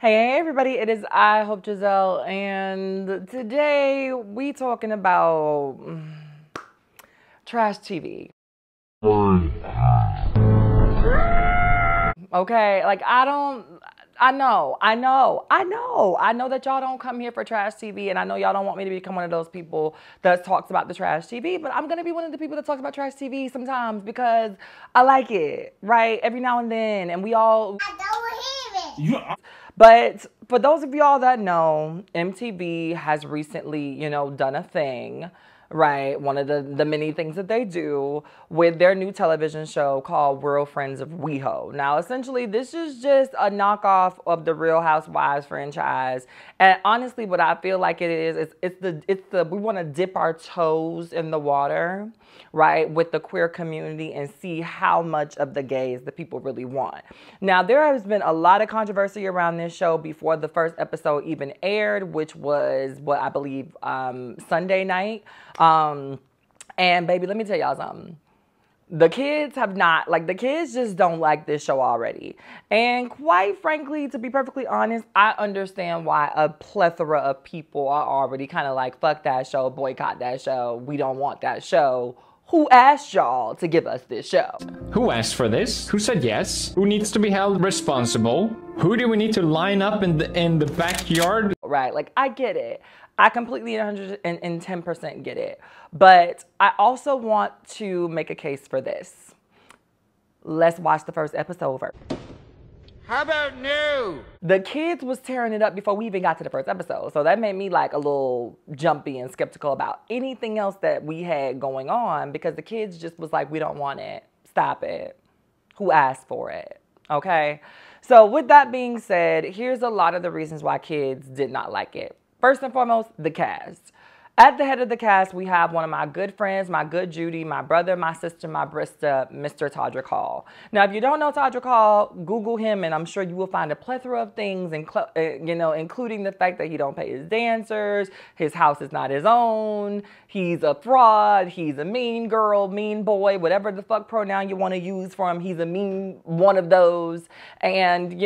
Hey everybody, it is I, Hope Giselle, and today we talking about trash TV. Okay, like I know that y'all don't come here for trash TV, and I know y'all don't want me to become one of those people that talks about the trash TV, but I'm gonna be one of the people that talks about trash TV sometimes because I like it, right? Every now and then, and we all. I don't hear it. But for those of y'all that know, MTV has recently, done a thing, right? One of the many things that they do with their new television show called Real Friends of WeHo. Now, essentially, this is just a knockoff of the Real Housewives franchise. And honestly, what I feel like it is it's the we want to dip our toes in the water, right, with the queer community and see how much of the gays the people really want. Now, there has been a lot of controversy around this show before the first episode even aired, which was what I believe Sunday night. And baby, let me tell y'all something. The kids the kids just don't like this show already. And quite frankly, to be perfectly honest, I understand why a plethora of people are already kind of like, fuck that show, boycott that show, we don't want that show. Who asked y'all to give us this show? Who asked for this? Who said yes? Who needs to be held responsible? Who do we need to line up in the backyard? Right, like I get it. I completely 110% get it. But I also want to make a case for this. Let's watch the first episode first. How about no? The kids was tearing it up before we even got to the first episode. So that made me like a little jumpy and skeptical about anything else that we had going on because the kids just was like, we don't want it. Stop it. Who asked for it? Okay. So with that being said, here's a lot of the reasons why kids did not like it. First and foremost, the cast. At the head of the cast, we have one of my good friends, my good Judy, my brother, my sister, my Brista, Mr. Todrick Hall. Now, if you don't know Todrick Hall, Google him, and I'm sure you will find a plethora of things, including the fact that he don't pay his dancers, his house is not his own, he's a fraud, he's a mean girl, mean boy, whatever the fuck pronoun you want to use for him, he's a mean one of those, and,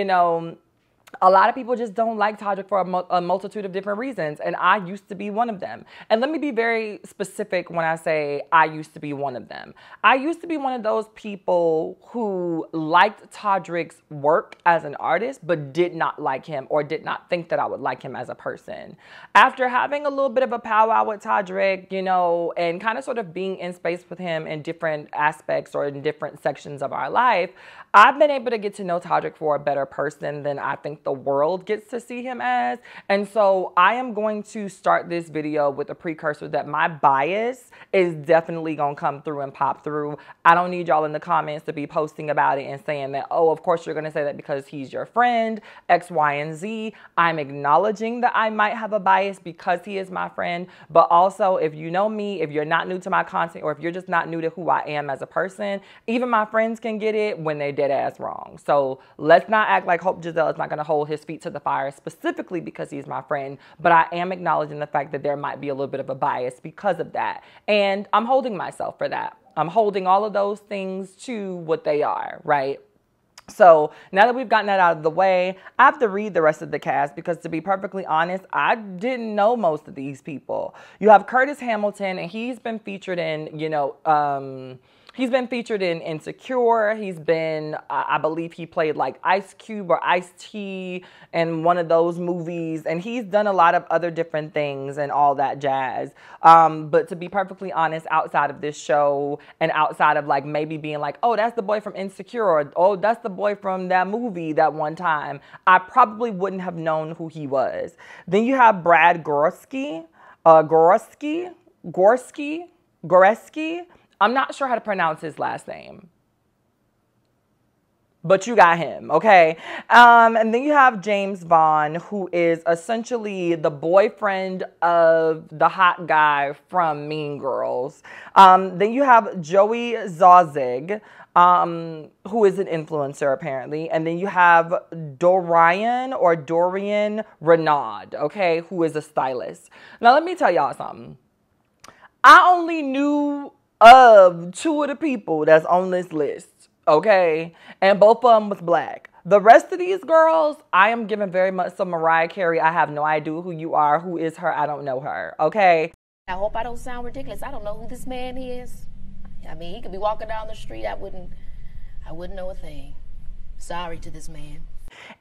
a lot of people just don't like Todrick for a multitude of different reasons, and I used to be one of them. And let me be very specific when I say I used to be one of them. I used to be one of those people who liked Todrick's work as an artist, but did not like him or did not think that I would like him as a person. After having a little bit of a powwow with Todrick, and kind of sort of being in space with him in different aspects or in different sections of our life, I've been able to get to know Todrick for a better person than I think the world gets to see him as. And so I am going to start this video with a precursor that my bias is definitely going to come through and pop through. I don't need y'all in the comments to be posting about it and saying that, oh, of course you're going to say that because he's your friend, X, Y, and Z. I'm acknowledging that I might have a bias because he is my friend. But also, if you know me, if you're not new to my content, or if you're just not new to who I am as a person, even my friends can get it when they dead ass wrong. So let's not act like Hope Giselle is not going to hold his feet to the fire specifically because he's my friend, but I am acknowledging the fact that there might be a little bit of a bias because of that. And I'm holding myself for that. I'm holding all of those things to what they are, right? So now that we've gotten that out of the way, I have to read the rest of the cast because, to be perfectly honest, I didn't know most of these people. You have Curtis Hamilton, and he's been featured in, he's been featured in Insecure. He's been, I believe he played like Ice Cube or Ice-T in one of those movies. And he's done a lot of other different things and all that jazz. But to be perfectly honest, outside of this show and outside of like maybe being like, oh, that's the boy from Insecure, or oh, that's the boy from that movie that one time, I probably wouldn't have known who he was. Then you have Brad Goreski. I'm not sure how to pronounce his last name, but you got him, okay? And then you have James Vaughn, who is essentially the boyfriend of the hot guy from Mean Girls. Then you have Joey Zauzig, who is an influencer apparently. And then you have Dorian Renaud, okay, who is a stylist. Now, let me tell y'all something. I only knew of two of the people that's on this list, okay? And both of them was black. The rest of these girls, I am giving very much some Mariah Carey. I have no idea who you are. Who is her? I don't know her. Okay? I hope I don't sound ridiculous. I don't know who this man is. I mean, he could be walking down the street. I wouldn't know a thing. Sorry to this man.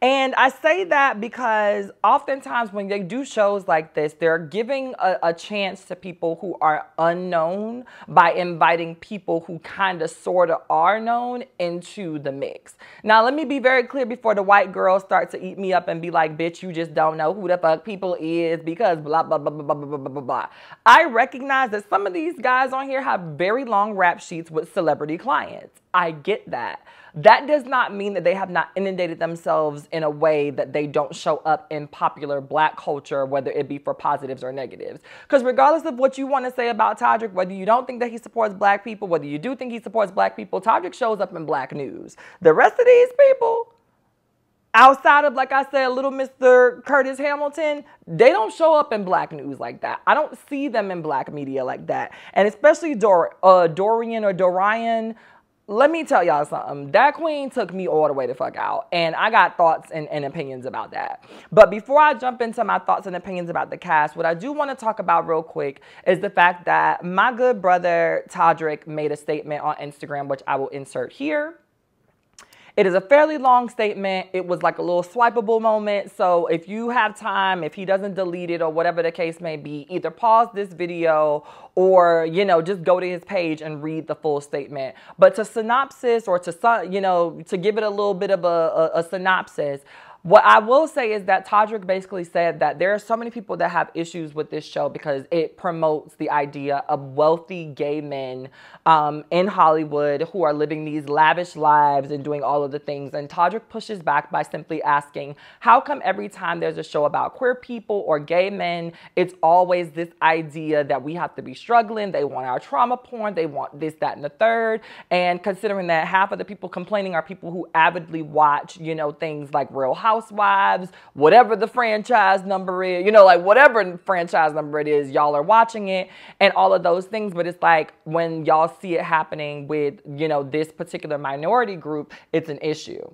And I say that because oftentimes when they do shows like this, they're giving a chance to people who are unknown by inviting people who kind of sort of are known into the mix. Now, let me be very clear before the white girls start to eat me up and be like, bitch, you just don't know who the fuck people is because blah, blah, blah, blah, blah, blah, blah, blah, blah. I recognize that some of these guys on here have very long rap sheets with celebrity clients. I get that. That does not mean that they have not inundated themselves in a way that they don't show up in popular black culture, whether it be for positives or negatives. Because regardless of what you want to say about Todrick, whether you don't think that he supports black people, whether you do think he supports black people, Todrick shows up in black news. The rest of these people, outside of, like I said, little Mr. Curtis Hamilton, they don't show up in black news like that. I don't see them in black media like that. And especially Dorian, let me tell y'all something. That queen took me all the way the fuck out. And I got thoughts and opinions about that. But before I jump into my thoughts and opinions about the cast, what I do want to talk about real quick is the fact that my good brother Todrick made a statement on Instagram, which I will insert here. It is a fairly long statement. It was like a little swipeable moment. So if you have time, if he doesn't delete it or whatever the case may be, either pause this video or, you know, just go to his page and read the full statement. But to synopsis or to, you know, to give it a little bit of a synopsis, what I will say is that Todrick basically said that there are so many people that have issues with this show because it promotes the idea of wealthy gay men in Hollywood who are living these lavish lives and doing all of the things. And Todrick pushes back by simply asking, how come every time there's a show about queer people or gay men, it's always this idea that we have to be struggling, they want our trauma porn, they want this, that, and the third. And considering that half of the people complaining are people who avidly watch, you know, things like Real Housewives, whatever the franchise number is, you know, like whatever franchise number it is, y'all are watching it and all of those things. But it's like when y'all see it happening with, you know, this particular minority group, it's an issue.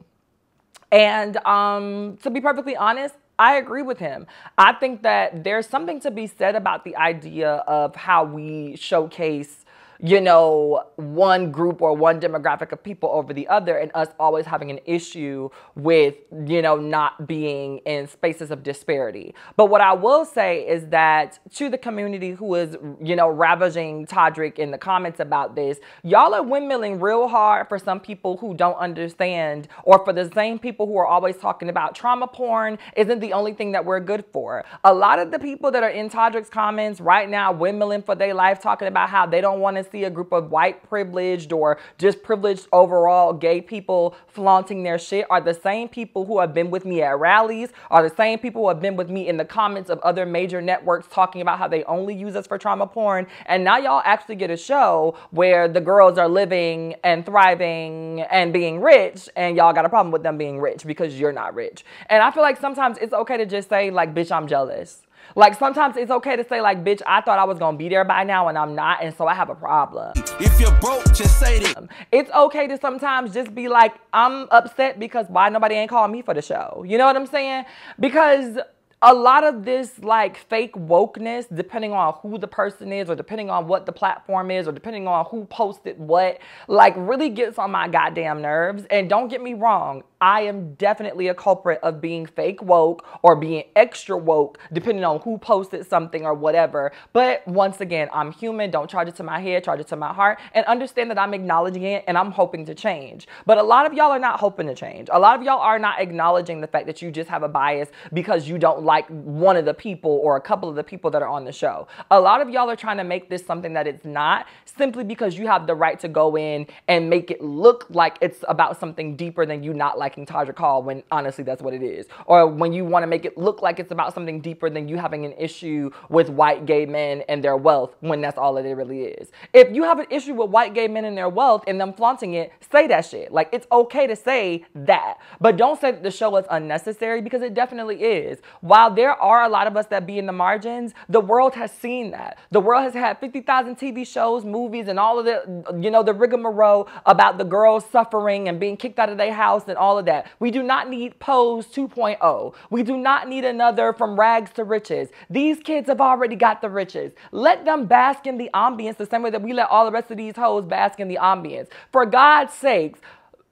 And to be perfectly honest, I agree with him. I think that there's something to be said about the idea of how we showcase, you know, one group or one demographic of people over the other, and us always having an issue with, you know, not being in spaces of disparity. But what I will say is that to the community who is, you know, ravaging Todrick in the comments about this, y'all are windmilling real hard for some people who don't understand, or for the same people who are always talking about trauma porn isn't the only thing that we're good for. A lot of the people that are in Todrick's comments right now windmilling for their life, talking about how they don't want to see a group of white privileged or just privileged overall gay people flaunting their shit, are the same people who have been with me at rallies, are the same people who have been with me in the comments of other major networks talking about how they only use us for trauma porn. And now y'all actually get a show where the girls are living and thriving and being rich, and y'all got a problem with them being rich because you're not rich. And I feel like sometimes it's okay to just say, like, bitch, I'm jealous. Like, sometimes it's okay to say, like, bitch, I thought I was gonna be there by now and I'm not, and so I have a problem. If you're broke, just say that. It's okay to sometimes just be like, I'm upset because why nobody ain't calling me for the show. You know what I'm saying? Because a lot of this, like, fake wokeness, depending on who the person is or depending on what the platform is or depending on who posted what, like, really gets on my goddamn nerves. And don't get me wrong, I am definitely a culprit of being fake woke or being extra woke, depending on who posted something or whatever. But once again, I'm human. Don't charge it to my head, charge it to my heart, and understand that I'm acknowledging it and I'm hoping to change. But a lot of y'all are not hoping to change. A lot of y'all are not acknowledging the fact that you just have a bias because you don't like one of the people or a couple of the people that are on the show. A lot of y'all are trying to make this something that it's not, simply because you have the right to go in and make it look like it's about something deeper than you not liking Todrick Hall, when honestly that's what it is. Or when you want to make it look like it's about something deeper than you having an issue with white gay men and their wealth, when that's all that it really is. If you have an issue with white gay men and their wealth and them flaunting it, say that shit. Like, it's okay to say that. But don't say that the show is unnecessary, because it definitely is. While while there are a lot of us that be in the margins, the world has seen that. The world has had 50,000 TV shows, movies, and all of the, you know, the rigmarole about the girls suffering and being kicked out of their house and all of that. We do not need Pose 2.0. We do not need another From Rags to Riches. These kids have already got the riches. Let them bask in the ambience the same way that we let all the rest of these hoes bask in the ambience. For God's sakes,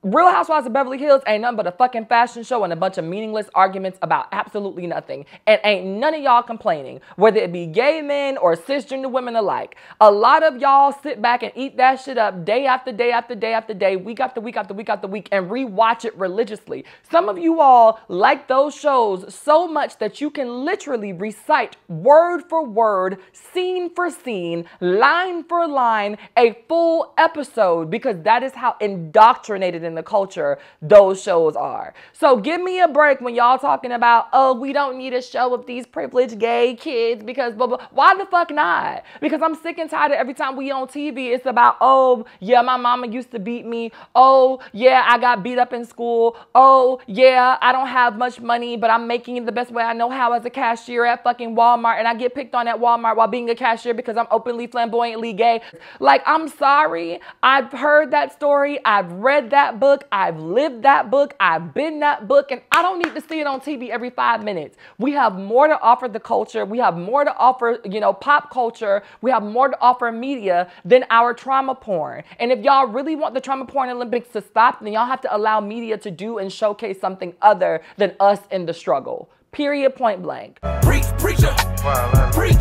Real Housewives of Beverly Hills ain't nothing but a fucking fashion show and a bunch of meaningless arguments about absolutely nothing. And ain't none of y'all complaining, whether it be gay men or cisgender women alike. A lot of y'all sit back and eat that shit up day after day after day after day, week after week after week after week, and rewatch it religiously. Some of you all like those shows so much that you can literally recite word for word, scene for scene, line for line, a full episode, because that is how indoctrinated in the culture those shows are. So give me a break when y'all talking about, oh, we don't need a show of these privileged gay kids because blah, blah. Why the fuck not? Because I'm sick and tired of every time we on TV, it's about, oh, yeah, my mama used to beat me. Oh, yeah, I got beat up in school. Oh, yeah, I don't have much money, but I'm making it the best way I know how as a cashier at fucking Walmart, and I get picked on at Walmart while being a cashier because I'm openly flamboyantly gay. Like, I'm sorry. I've heard that story. I've read that book. I've lived that book. I've been that book, and I don't need to see it on TV every 5 minutes. We have more to offer the culture. We have more to offer, you know, pop culture. We have more to offer media than our trauma porn. And if y'all really want the trauma porn Olympics to stop, then y'all have to allow media to do and showcase something other than us in the struggle. Period, point blank. Preach, preacher. Preach.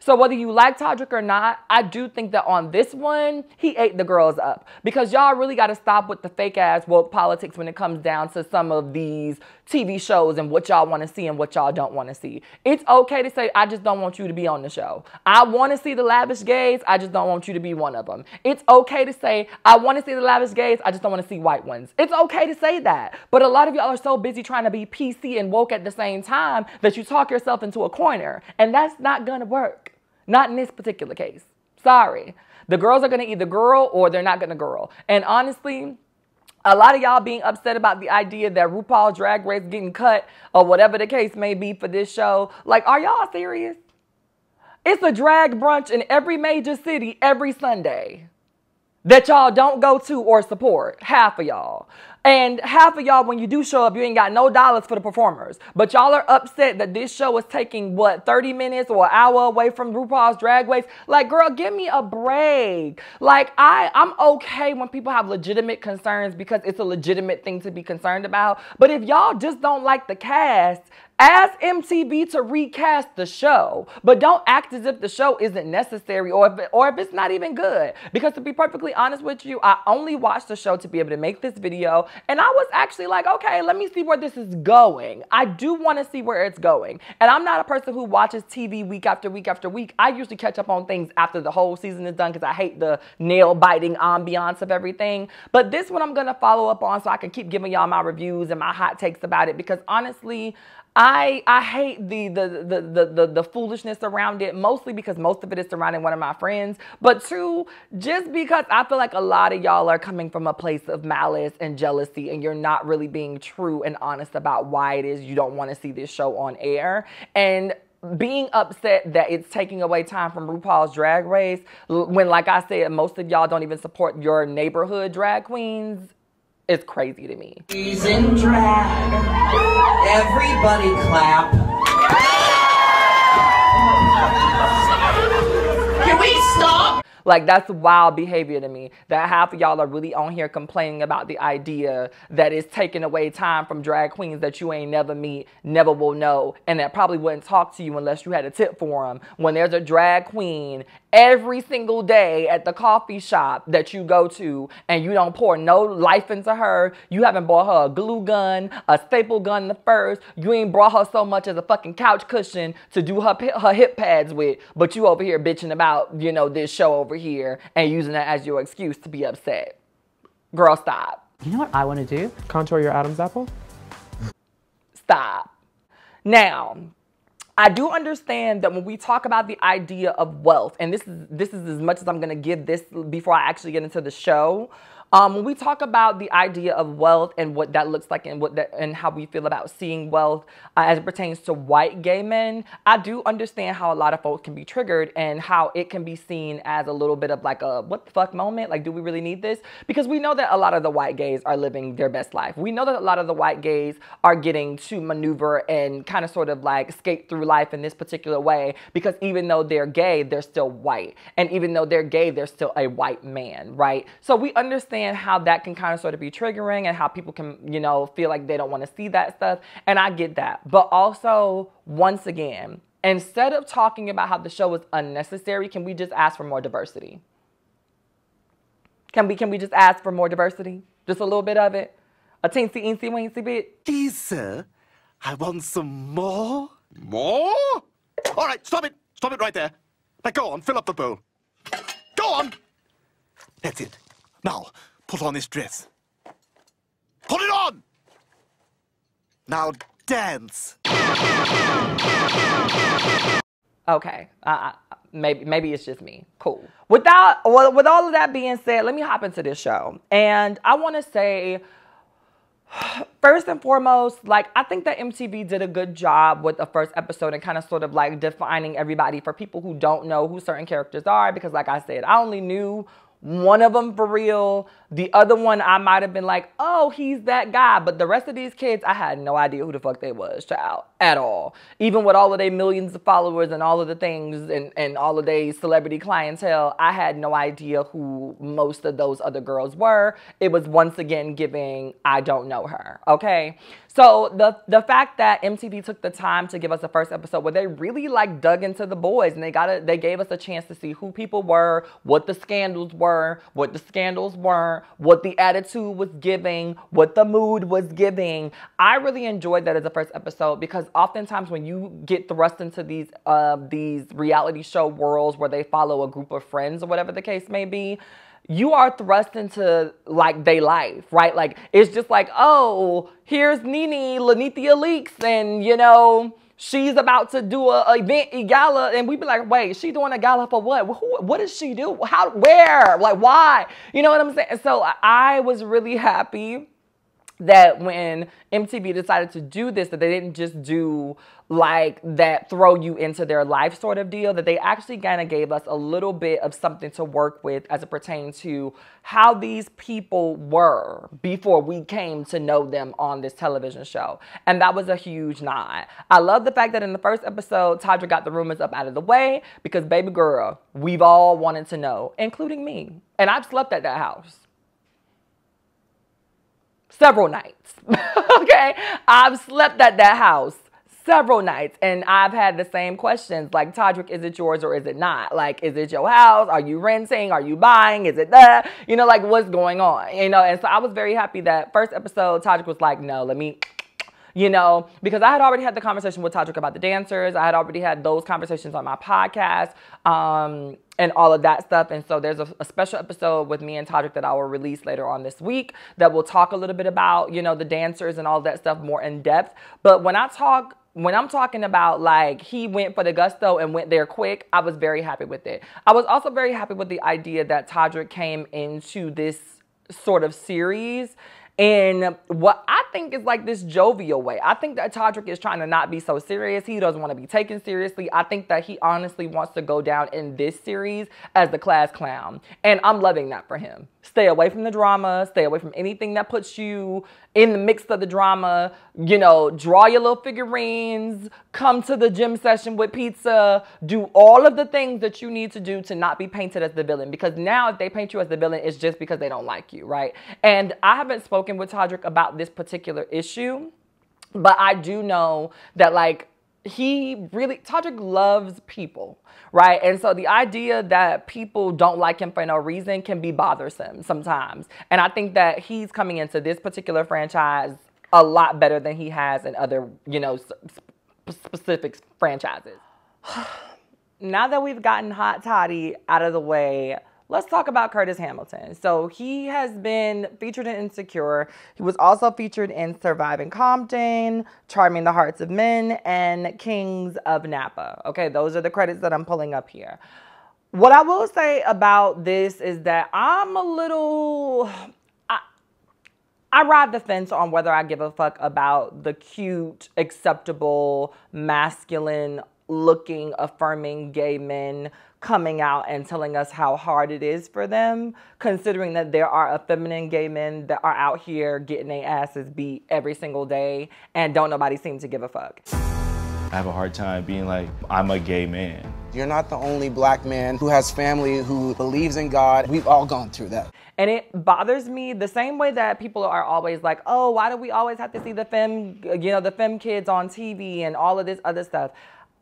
So whether you like Todrick or not, I do think that on this one, he ate the girls up. Because y'all really got to stop with the fake ass woke politics when it comes down to some of these TV shows and what y'all want to see and what y'all don't want to see. It's okay to say, I just don't want you to be on the show. I want to see the lavish gays. I just don't want you to be one of them. It's okay to say, I want to see the lavish gays. I just don't want to see white ones. It's okay to say that. But a lot of y'all are so busy trying to be PC and woke at the same time that you talk yourself into a corner. And that's not going to work. Not in this particular case. Sorry. The girls are going to either girl or they're not going to girl. And honestly, a lot of y'all being upset about the idea that RuPaul's Drag Race getting cut or whatever the case may be for this show. Like, are y'all serious? It's a drag brunch in every major city every Sunday that y'all don't go to or support. Half of y'all. And half of y'all, when you do show up, you ain't got no dollars for the performers. But y'all are upset that this show is taking, what, 30 minutes or an hour away from RuPaul's Drag Race? Like, girl, give me a break. Like, I'm okay when people have legitimate concerns because it's a legitimate thing to be concerned about. But if y'all just don't like the cast, ask MTV to recast the show, but don't act as if the show isn't necessary or if it's not even good. Because to be perfectly honest with you, I only watched the show to be able to make this video, and I was actually like, okay, let me see where this is going. I do want to see where it's going. And I'm not a person who watches TV week after week after week. I usually catch up on things after the whole season is done because I hate the nail-biting ambiance of everything. But this one I'm going to follow up on so I can keep giving y'all my reviews and my hot takes about it, because honestly, I hate the foolishness around it, mostly because most of it is surrounding one of my friends, but two, just because I feel like a lot of y'all are coming from a place of malice and jealousy, and you're not really being true and honest about why it is you don't want to see this show on air. And being upset that it's taking away time from RuPaul's Drag Race, when, like I said, most of y'all don't even support your neighborhood drag queens, it's crazy to me. She's in drag. Everybody clap. Can we stop? Like, that's wild behavior to me, that half of y'all are really on here complaining about the idea that it's taking away time from drag queens that you ain't never meet, never will know, and that probably wouldn't talk to you unless you had a tip for them. When there's a drag queen every single day at the coffee shop that you go to and you don't pour no life into her, you haven't bought her a glue gun, a staple gun, the first, you ain't brought her so much as a fucking couch cushion to do her hip pads with, but you over here bitching about, you know, this show over here and using that as your excuse to be upset. Girl, stop. You know what I want to do? Contour your Adam's apple? Stop. Now, I do understand that when we talk about the idea of wealth, and this is as much as I'm going to give this before I actually get into the show, When we talk about the idea of wealth and what that looks like and how we feel about seeing wealth as it pertains to white gay men, I do understand how a lot of folks can be triggered and how it can be seen as a little bit of like a what the fuck moment. Like, do we really need this? Because we know that a lot of the white gays are living their best life. We know that a lot of the white gays are getting to maneuver and kind of sort of like skate through life in this particular way because even though they're gay, they're still white. And even though they're gay, they're still a white man, right? So we understand how that can kind of sort of be triggering and how people can, you know, feel like they don't want to see that stuff. And I get that. But also, once again, instead of talking about how the show is unnecessary, can we just ask for more diversity? Can we just ask for more diversity? Just a little bit of it? A teensy, eensy, weensy bit? Please, sir. I want some more. More? All right, stop it. Stop it right there. Now go on, fill up the bowl. Go on. That's it. Now, put on this dress. Put it on! Now dance. Okay, maybe it's just me. Cool. With all of that being said, let me hop into this show. And I want to say, first and foremost, like, I think that MTV did a good job with the first episode and kind of sort of like defining everybody for people who don't know who certain characters are. Because like I said, I only knew one of them for real. The other one, I might have been like, oh, he's that guy. But the rest of these kids, I had no idea who the fuck they was, child, at all. Even with all of their millions of followers and all of the things and all of their celebrity clientele, I had no idea who most of those other girls were. It was once again giving, I don't know her, okay? So the fact that MTV took the time to give us the first episode where they really like dug into the boys and they gave us a chance to see who people were, what the scandals were, what the scandals weren't, what the attitude was giving, what the mood was giving. I really enjoyed that as a first episode because oftentimes when you get thrust into these reality show worlds where they follow a group of friends or whatever the case may be, you are thrust into like their life, right? Like it's just like, oh, here's Nene Lanithia Leaks, and you know she's about to do a event, a gala, and we be like, wait, she doing a gala for what? What does she do? How? Where? Like why? You know what I'm saying? So I was really happy that when MTV decided to do this, that they didn't just do like that throw you into their life sort of deal, that they actually kind of gave us a little bit of something to work with as it pertains to how these people were before we came to know them on this television show. And that was a huge nod. I love the fact that in the first episode, Todrick got the rumors up out of the way because, baby girl, we've all wanted to know, including me. And I've slept at that house several nights, okay? I've slept at that house several nights, and I've had the same questions, like, Todrick, is it yours or is it not? Like, is it your house? Are you renting? Are you buying? Is it that? You know, like, what's going on? You know, and so I was very happy that first episode, Todrick was like, no, let me... You know, because I had already had the conversation with Todrick about the dancers. I had already had those conversations on my podcast and all of that stuff. And so there's a special episode with me and Todrick that I will release later on this week that will talk a little bit about, you know, the dancers and all that stuff more in depth. But when I'm talking about like he went for the gusto and went there quick, I was very happy with it. I was also very happy with the idea that Todrick came into this sort of series in what I think is like this jovial way. I think that Todrick is trying to not be so serious. He doesn't want to be taken seriously. I think that he honestly wants to go down in this series as the class clown. And I'm loving that for him. Stay away from the drama. Stay away from anything that puts you in the mix of the drama. You know, draw your little figurines. Come to the gym session with pizza. Do all of the things that you need to do to not be painted as the villain. Because now if they paint you as the villain, it's just because they don't like you, right? And I haven't spoken with Todrick about this particular issue, but I do know that like Todrick loves people, right? And so the idea that people don't like him for no reason can be bothersome sometimes. And I think that he's coming into this particular franchise a lot better than he has in other, you know, specific franchises. Now that we've gotten Hot Toddy out of the way, let's talk about Curtis Hamilton. So he has been featured in Insecure. He was also featured in Surviving Compton, Charming the Hearts of Men, and Kings of Napa. Okay, those are the credits that I'm pulling up here. What I will say about this is that I'm a little, I ride the fence on whether I give a fuck about the cute, acceptable, masculine looking, affirming gay men coming out and telling us how hard it is for them, considering that there are effeminate gay men that are out here getting their asses beat every single day and don't nobody seem to give a fuck. I have a hard time being like, I'm a gay man. You're not the only black man who has family, who believes in God. We've all gone through that. And it bothers me the same way that people are always like, oh, why do we always have to see the femme kids on TV and all of this other stuff?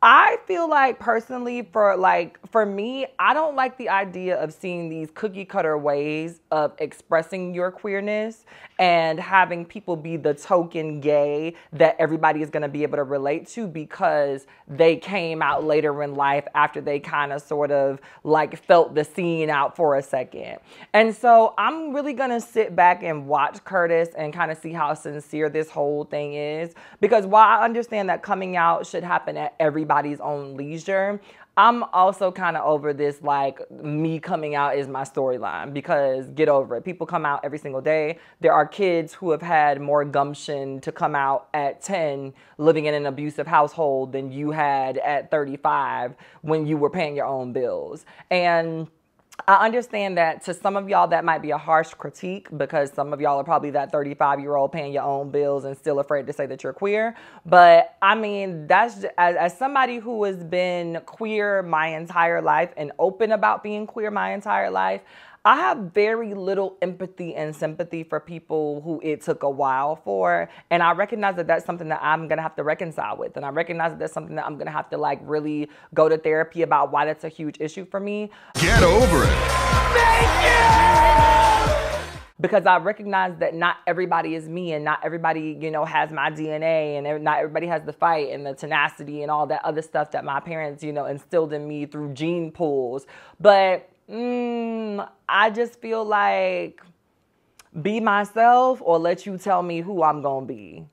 I feel like personally for me, I don't like the idea of seeing these cookie cutter ways of expressing your queerness and having people be the token gay that everybody is going to be able to relate to because they came out later in life after they kind of sort of like felt the scene out for a second. And so I'm really going to sit back and watch Curtis and kind of see how sincere this whole thing is, because while I understand that coming out should happen at everybody's own leisure, I'm also kind of over this, like, me coming out is my storyline, because get over it. People come out every single day. There are kids who have had more gumption to come out at 10 living in an abusive household than you had at 35 when you were paying your own bills. And I understand that to some of y'all that might be a harsh critique, because some of y'all are probably that 35-year-old paying your own bills and still afraid to say that you're queer. But I mean, that's as somebody who has been queer my entire life and open about being queer my entire life, I have very little empathy and sympathy for people who it took a while for. And I recognize that that's something that I'm going to have to reconcile with. And I recognize that that's something that I'm going to have to like really go to therapy about why that's a huge issue for me. Get over it. Thank you! Because I recognize that not everybody is me, and not everybody, you know, has my DNA, and not everybody has the fight and the tenacity and all that other stuff that my parents, you know, instilled in me through gene pools. But I just feel like be myself or let you tell me who I'm gonna be.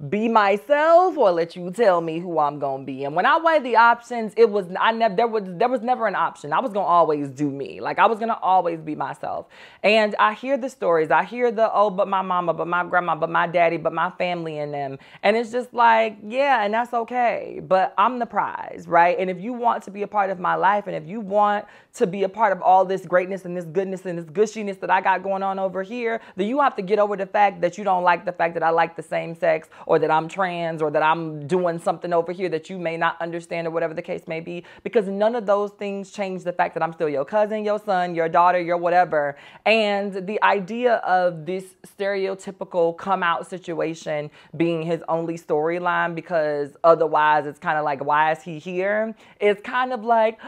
Be myself or let you tell me who I'm gonna be. And when I weighed the options, there was never an option. I was gonna always do me. Like, I was gonna always be myself. And I hear the stories. I hear the, oh, but my mama, but my grandma, but my daddy, but my family and them. And it's just like, yeah, and that's okay. But I'm the prize, right? And if you want to be a part of my life, and if you want to be a part of all this greatness and this goodness and this gushiness that I got going on over here, then you have to get over the fact that you don't like the fact that I like the same sex, or that I'm trans, or that I'm doing something over here that you may not understand, or whatever the case may be, because none of those things change the fact that I'm still your cousin, your son, your daughter, your whatever. And the idea of this stereotypical come out situation being his only storyline, because otherwise it's kind of like, why is he here? It's kind of like,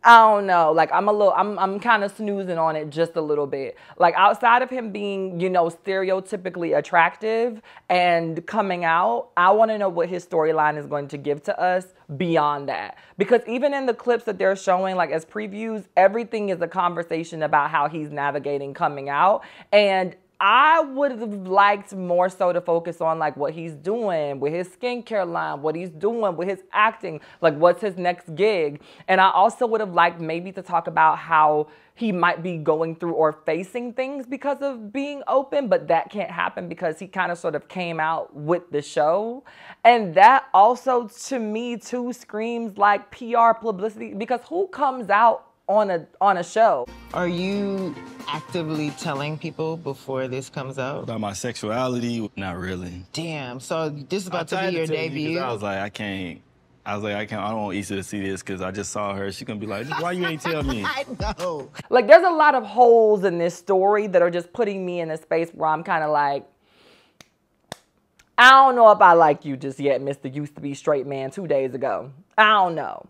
I don't know. Like, I'm kind of snoozing on it just a little bit. Like, outside of him being, you know, stereotypically attractive and coming out, I want to know what his storyline is going to give to us beyond that. Because even in the clips that they're showing, like as previews, everything is a conversation about how he's navigating coming out. And I would have liked more so to focus on like what he's doing with his skincare line, what he's doing with his acting, like what's his next gig. And I also would have liked maybe to talk about how he might be going through or facing things because of being open, but that can't happen because he kind of sort of came out with the show. And that also to me too screams like PR publicity, because who comes out on a show? Are you actively telling people before this comes out? About my sexuality? Not really. Damn, so this is about to be your debut? I was like, I don't want Issa to see this because I just saw her. She's gonna be like, why you ain't tell me? I know. Like, there's a lot of holes in this story that are just putting me in a space where I'm kind of like, I don't know if I like you just yet, Mr. Used to be straight man 2 days ago. I don't know.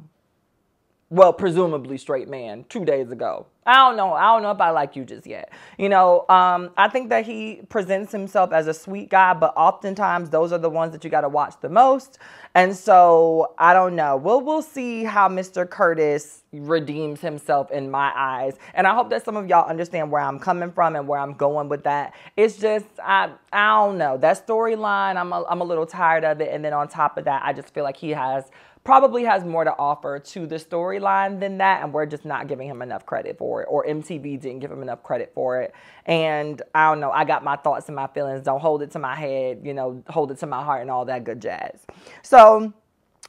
Well, presumably straight man 2 days ago. I don't know if I like you just yet. You know, I think that he presents himself as a sweet guy, but oftentimes those are the ones that you got to watch the most. And so I don't know. We'll see how Mr. Curtis redeems himself in my eyes. And I hope that some of y'all understand where I'm coming from and where I'm going with that. It's just, I don't know. That storyline, I'm a little tired of it. And then on top of that, I just feel like he has probably has more to offer to the storyline than that, and we're just not giving him enough credit for it, or MTV didn't give him enough credit for it. And I don't know, I got my thoughts and my feelings. Don't hold it to my head, you know, hold it to my heart and all that good jazz. So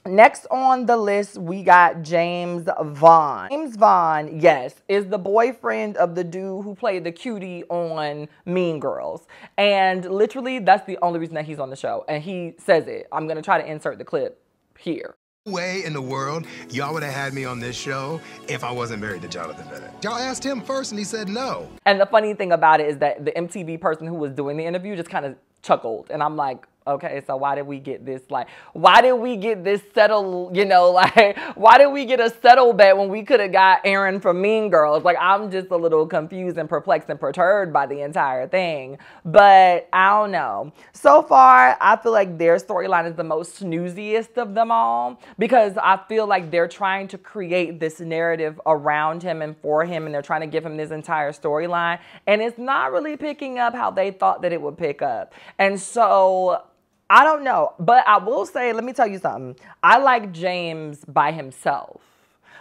next on the list, we got James Vaughn. James Vaughn, yes, is the boyfriend of the dude who played the cutie on Mean Girls. And literally, that's the only reason that he's on the show. And he says it. I'm going to try to insert the clip here. Way in the world y'all would have had me on this show if I wasn't married to Jonathan Bennett. Y'all asked him first and he said no. And the funny thing about it is that the MTV person who was doing the interview just kind of chuckled. And I'm like, okay, so why did we get this, like, why did we get this settle, you know, like, why did we get a settle bet when we could have got Aaron from Mean Girls? Like, I'm just a little confused and perplexed and perturbed by the entire thing. But I don't know. So far, I feel like their storyline is the most snooziest of them all, because I feel like they're trying to create this narrative around him and for him, and they're trying to give him this entire storyline, and it's not really picking up how they thought that it would pick up. And so I don't know, but I will say, let me tell you something. I like James by himself.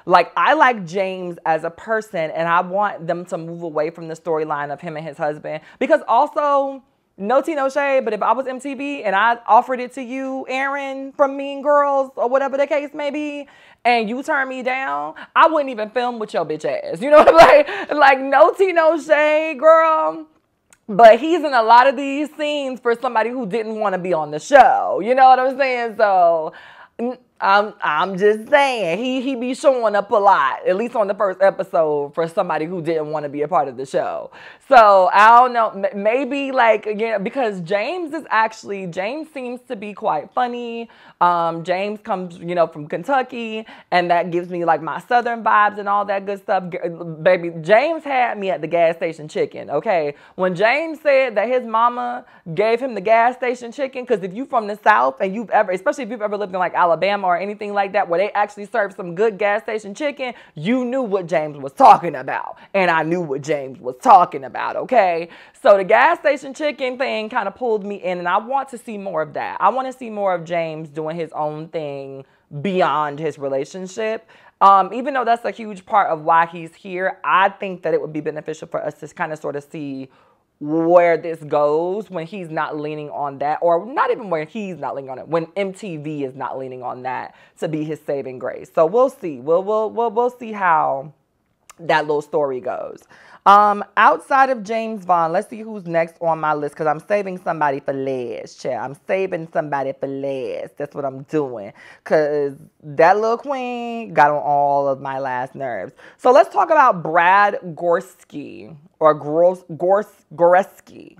Like, I like James as a person, and I want them to move away from the storyline of him and his husband. Because also, no tea, no shade, but if I was MTV and I offered it to you, Aaron from Mean Girls, or whatever the case may be, and you turn me down, I wouldn't even film with your bitch ass. You know what I'm saying? Like, no tea, no shade, girl. But he's in a lot of these scenes for somebody who didn't want to be on the show. You know what I'm saying? So I'm just saying, he be showing up a lot, at least on the first episode, for somebody who didn't want to be a part of the show. So I don't know, maybe like, again, because James seems to be quite funny. James comes, you know, from Kentucky, and that gives me like my Southern vibes and all that good stuff. Baby, James had me at the gas station chicken, okay? When James said that his mama gave him the gas station chicken, because if you from the South and especially if you've ever lived in like Alabama or anything like that, where they actually serve some good gas station chicken, you knew what James was talking about. And I knew what James was talking about, okay? So the gas station chicken thing kind of pulled me in, and I want to see more of that. I want to see more of James doing his own thing beyond his relationship. Even though that's a huge part of why he's here, I think that it would be beneficial for us to kind of sort of see where this goes when he's not leaning on that, or not even where he's not leaning on it, when MTV is not leaning on that to be his saving grace. So we'll see. We'll see how that little story goes. Outside of James Vaughn, let's see who's next on my list, because I'm saving somebody for last, child. I'm saving somebody for last. That's what I'm doing, because that little queen got on all of my last nerves. So let's talk about Brad Goreski, or Goreski.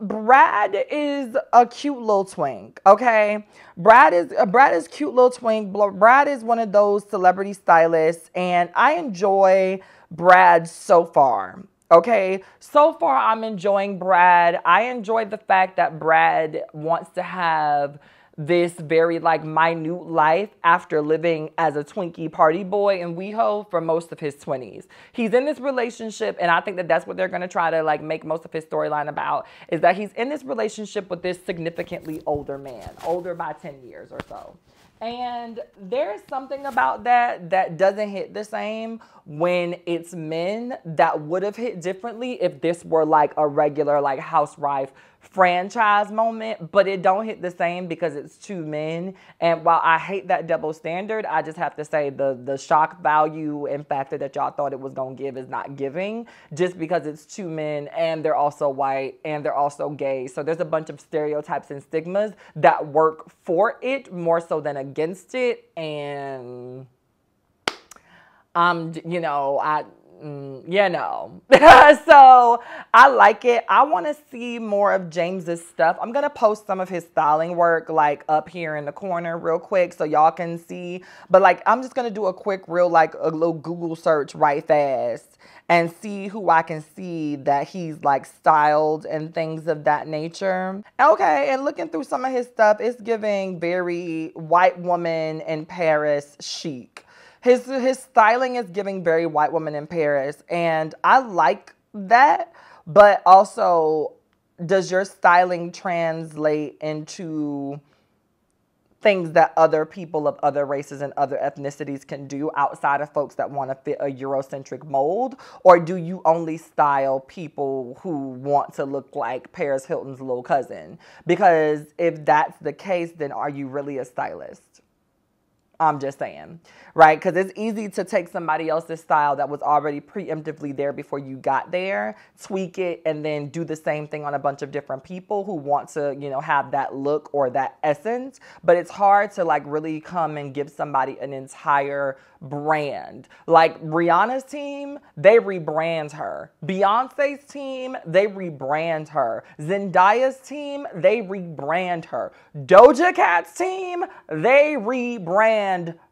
Brad is a cute little twink, okay? Brad is cute little twink. Brad is one of those celebrity stylists, and I enjoy Brad so far, okay? So far, I'm enjoying Brad. I enjoy the fact that Brad wants to have this very like minute life after living as a Twinkie party boy in WeHo for most of his 20s. He's in this relationship, and I think that that's what they're going to try to like make most of his storyline about, is that he's in this relationship with this significantly older man, older by 10 years or so. And there's something about that doesn't hit the same when it's men that would have hit differently if this were like a regular like housewife franchise moment, but it don't hit the same because it's two men. And while I hate that double standard, I just have to say the shock value and factor that y'all thought it was gonna give is not giving, just because it's two men and they're also white and they're also gay. So there's a bunch of stereotypes and stigmas that work for it more so than against it. And you know, so I like it. I want to see more of James's stuff. I'm going to post some of his styling work like up here in the corner real quick so y'all can see. But like, I'm just going to do a quick like a little Google search right fast and see who I can see that he's like styled and things of that nature. Okay, and looking through some of his stuff, it's giving very white woman in Paris chic. His styling is giving very white woman in Paris, and I like that, but also, does your styling translate into things that other people of other races and other ethnicities can do outside of folks that want to fit a Eurocentric mold? Or do you only style people who want to look like Paris Hilton's little cousin? Because if that's the case, then are you really a stylist? I'm just saying, right? Because it's easy to take somebody else's style that was already preemptively there before you got there, tweak it, and then do the same thing on a bunch of different people who want to, you know, have that look or that essence. But it's hard to like really come and give somebody an entire brand. Like Rihanna's team, they rebrand her. Beyonce's team, they rebrand her. Zendaya's team, they rebrand her. Doja Cat's team, they rebrand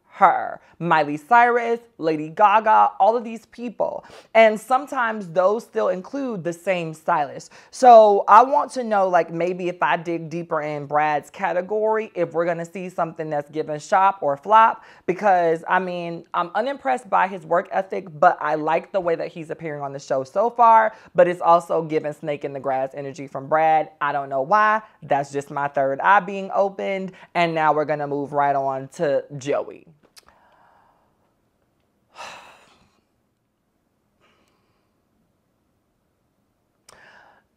her. Miley Cyrus, Lady Gaga, all of these people. And sometimes those still include the same stylist. So I want to know, like, maybe if I dig deeper in Brad's category, if we're going to see something that's given shop or flop, because I mean, I'm unimpressed by his work ethic, but I like the way that he's appearing on the show so far, but it's also given snake in the grass energy from Brad. I don't know why. That's just my third eye being opened. And now we're going to move right on to Joey.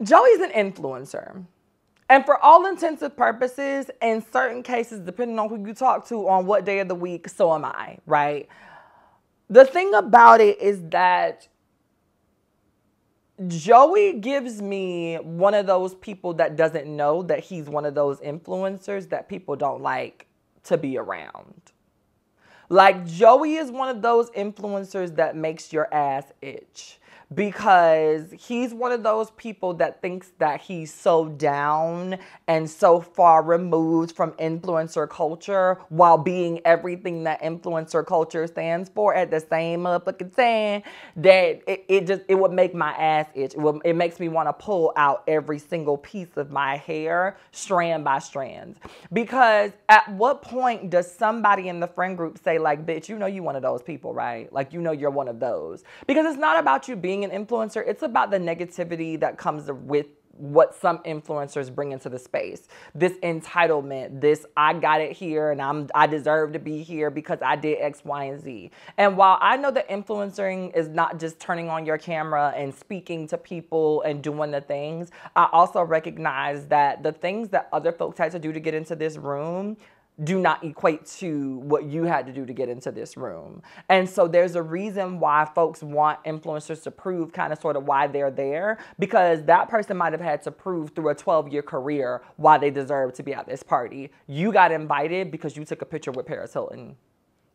Joey's an influencer. And for all intents and purposes, in certain cases, depending on who you talk to on what day of the week, so am I, right? The thing about it is that Joey gives me one of those people that doesn't know that he's one of those influencers that people don't like to be around. Like, Joey is one of those influencers that makes your ass itch. Because he's one of those people that thinks that he's so down and so far removed from influencer culture while being everything that influencer culture stands for at the same motherfucking time that it would make my ass itch. It makes me want to pull out every single piece of my hair, strand by strand. Because at what point does somebody in the friend group say, like, bitch, you know you one of those people, right? Like, you know you're one of those. Because it's not about you being an influencer, it's about the negativity that comes with what some influencers bring into the space. This entitlement, this I got it here and I deserve to be here because I did X, Y, and Z. And while I know that influencing is not just turning on your camera and speaking to people and doing the things, I also recognize that the things that other folks had to do to get into this room do not equate to what you had to do to get into this room. And so there's a reason why folks want influencers to prove kind of sort of why they're there, because that person might have had to prove through a 12-year career why they deserve to be at this party. You got invited because you took a picture with Paris Hilton.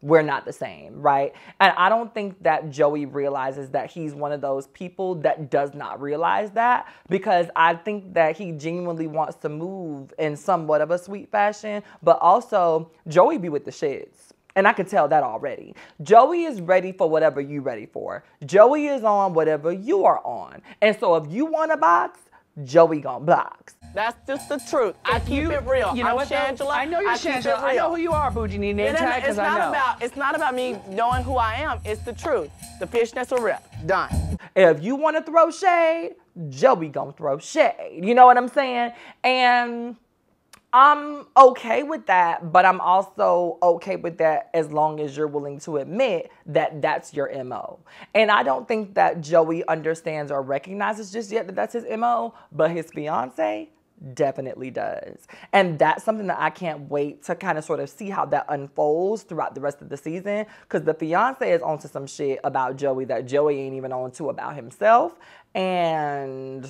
We're not the same, right? And I don't think that Joey realizes that he's one of those people that does not realize that, because I think that he genuinely wants to move in somewhat of a sweet fashion, but also Joey be with the shits. And I can tell that already. Joey is ready for whatever you ready for. Joey is on whatever you are on. And so if you want a box, Joey gonna box. That's just the truth. I keep it real. You know I'm what, Shangela. I know you're Shangela. I know who you are, Bougie. Need name tag, because I know. It's not about me knowing who I am. It's the truth. The fishnets will rip. Done. If you want to throw shade, Joey gonna throw shade. You know what I'm saying? And I'm okay with that, but I'm also okay with that as long as you're willing to admit that that's your MO. And I don't think that Joey understands or recognizes just yet that that's his MO, but his fiance definitely does. And that's something that I can't wait to kind of sort of see how that unfolds throughout the rest of the season, because the fiance is onto some shit about Joey that Joey ain't even on to about himself. And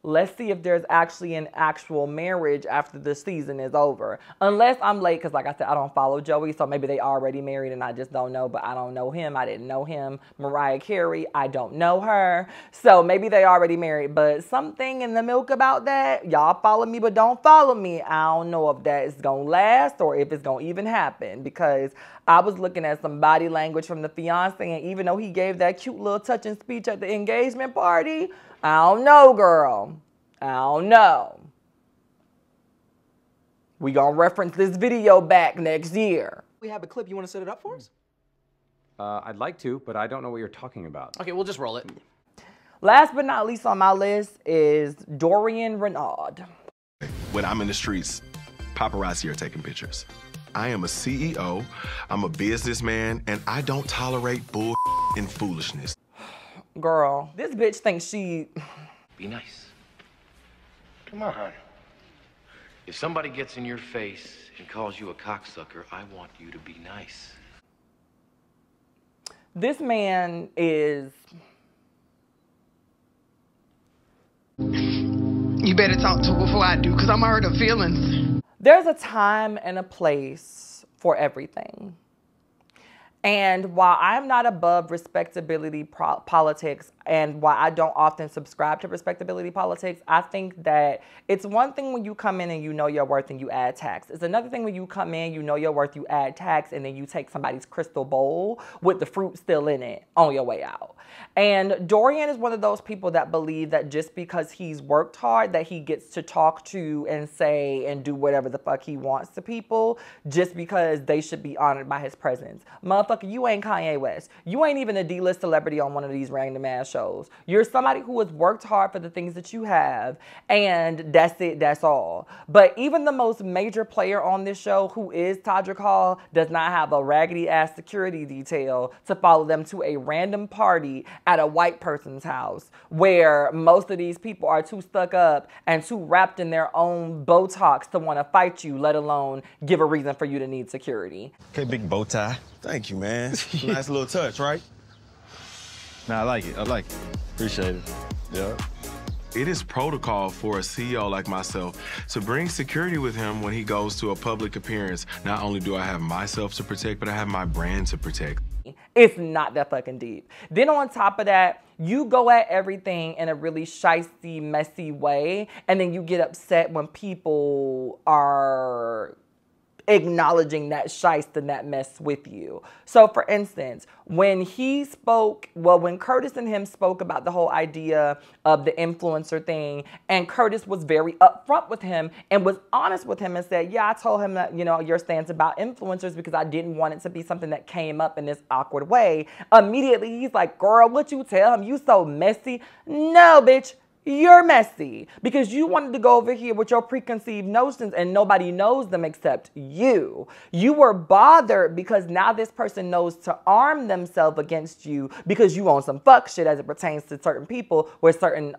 let's see if there's actually an actual marriage after the season is over. Unless I'm late, because like I said, I don't follow Joey, so maybe they already married and I just don't know, but I don't know him. I didn't know him. Mariah Carey, I don't know her. So maybe they already married, but something in the milk about that, y'all follow me but don't follow me. I don't know if that is going to last or if it's going to even happen, because I was looking at some body language from the fiance, and even though he gave that cute little touching speech at the engagement party, I don't know, girl. I don't know. We gonna reference this video back next year. We have a clip. You want to set it up for us? I'd like to, but I don't know what you're talking about. Okay, we'll just roll it. Last but not least on my list is Dorian Renaud. When I'm in the streets paparazzi are taking pictures. I am a CEO, I'm a businessman, and I don't tolerate bull and foolishness. Girl, this bitch thinks she... Be nice. Come on. If somebody gets in your face and calls you a cocksucker, I want you to be nice. This man is... You better talk to her before I do, because I'm hurt her feelings. There's a time and a place for everything. And while I'm not above respectability politics, and while I don't often subscribe to respectability politics, I think that it's one thing when you come in and you know your worth and you add tax. It's another thing when you come in, you know your worth, you add tax, and then you take somebody's crystal bowl with the fruit still in it on your way out. And Dorian is one of those people that believe that just because he's worked hard, that he gets to talk to and say and do whatever the fuck he wants to people just because they should be honored by his presence. Motherfucker, you ain't Kanye West. You ain't even a D-list celebrity on one of these random ass shows. You're somebody who has worked hard for the things that you have, and that's it, that's all. But even the most major player on this show, who is Todrick Hall, does not have a raggedy ass security detail to follow them to a random party at a white person's house where most of these people are too stuck up and too wrapped in their own Botox to want to fight you, let alone give a reason for you to need security. Okay, big bow tie. Thank you, man. Nice little touch, right? Nah, I like it. I like it. Appreciate it. Yeah. It is protocol for a CEO like myself to bring security with him when he goes to a public appearance. Not only do I have myself to protect, but I have my brand to protect. It's not that fucking deep. Then on top of that, you go at everything in a really shysty, messy way, and then you get upset when people are acknowledging that shiest and that mess with you. So for instance, when Curtis and him spoke about the whole idea of the influencer thing, and Curtis was very upfront with him and was honest with him and said, yeah, I told him that, you know, your stance about influencers because I didn't want it to be something that came up in this awkward way. Immediately he's like, girl, what you tell him? You so messy. No, bitch. You're messy because you wanted to go over here with your preconceived notions and nobody knows them except you. You were bothered because now this person knows to arm themselves against you because you own some fuck shit as it pertains to certain people with certain,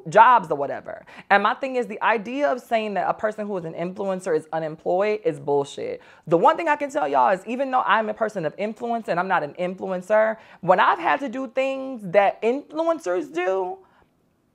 jobs or whatever. And my thing is, the idea of saying that a person who is an influencer is unemployed is bullshit. The one thing I can tell y'all is, even though I'm a person of influence and I'm not an influencer, when I've had to do things that influencers do,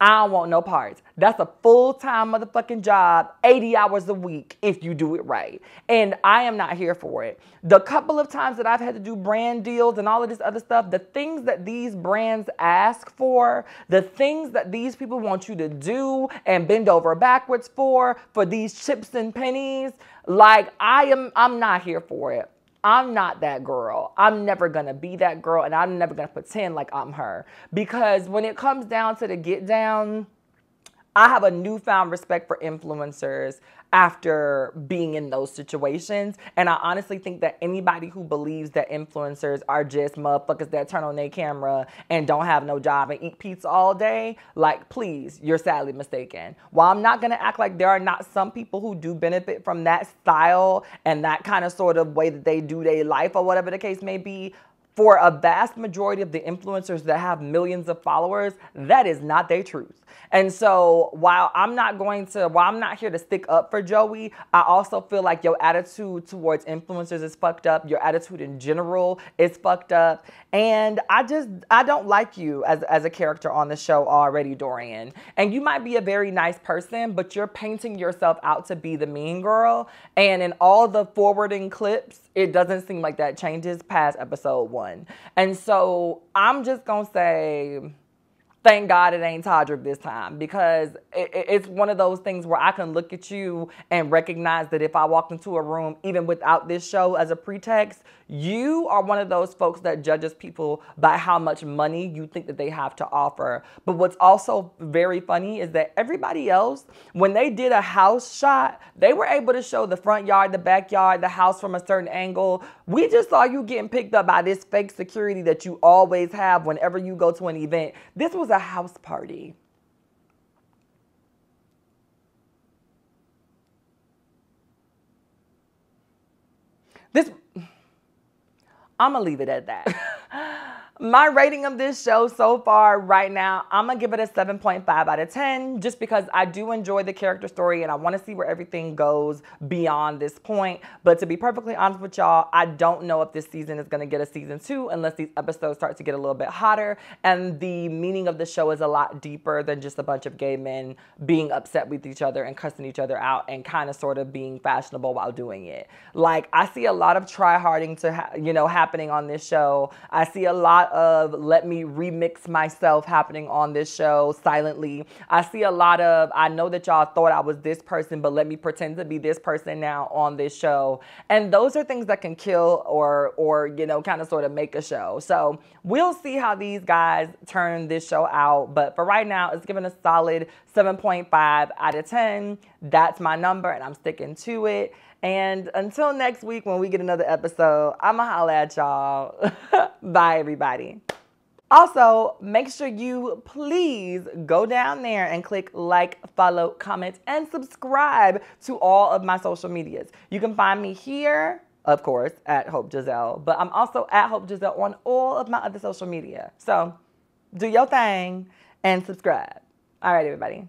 I don't want no parts. That's a full-time motherfucking job, 80 hours a week if you do it right. And I am not here for it. The couple of times that I've had to do brand deals and all of this other stuff, the things that these brands ask for, the things that these people want you to do and bend over backwards for these chips and pennies, like I'm not here for it. I'm not that girl. I'm never going to be that girl, and I'm never going to pretend like I'm her. Because when it comes down to the get down, I have a newfound respect for influencers after being in those situations. And I honestly think that anybody who believes that influencers are just motherfuckers that turn on their camera and don't have no job and eat pizza all day, like, please, you're sadly mistaken. While I'm not going to act like there are not some people who do benefit from that style and that kind of sort of way that they do their life or whatever the case may be, for a vast majority of the influencers that have millions of followers, that is not their truth. And so while I'm not here to stick up for Joey, I also feel like your attitude towards influencers is fucked up. Your attitude in general is fucked up. And I don't like you as a character on the show already, Dorian. And you might be a very nice person, but you're painting yourself out to be the mean girl. And in all the forwarding clips, it doesn't seem like that changes past episode 1. And so I'm just going to say, thank God it ain't Todrick this time, because it's one of those things where I can look at you and recognize that if I walked into a room, even without this show as a pretext, you are one of those folks that judges people by how much money you think that they have to offer. But what's also very funny is that everybody else, when they did a house shot, they were able to show the front yard, the backyard, the house from a certain angle. We just saw you getting picked up by this fake security that you always have whenever you go to an event. This was a house party. I'm gonna leave it at that. My rating of this show so far right now, I'm going to give it a 7.5 out of 10 just because I do enjoy the character story and I want to see where everything goes beyond this point. But to be perfectly honest with y'all, I don't know if this season is going to get a season 2 unless these episodes start to get a little bit hotter and the meaning of the show is a lot deeper than just a bunch of gay men being upset with each other and cussing each other out and kind of sort of being fashionable while doing it. Like, I see a lot of try-harding happening on this show. I see a lot of let me remix myself happening on this show silently. I see a lot of, I know that y'all thought I was this person, but let me pretend to be this person now on this show. And those are things that can kill or kind of sort of make a show. So we'll see how these guys turn this show out. But for right now, it's given a solid 7.5 out of 10. That's my number and I'm sticking to it. And until next week when we get another episode, I'ma holla at y'all. Bye, everybody. Also, make sure you please go down there and click like, follow, comment, and subscribe to all of my social medias. You can find me here, of course, at Hope Giselle, but I'm also at Hope Giselle on all of my other social media. So do your thing and subscribe. All right, everybody.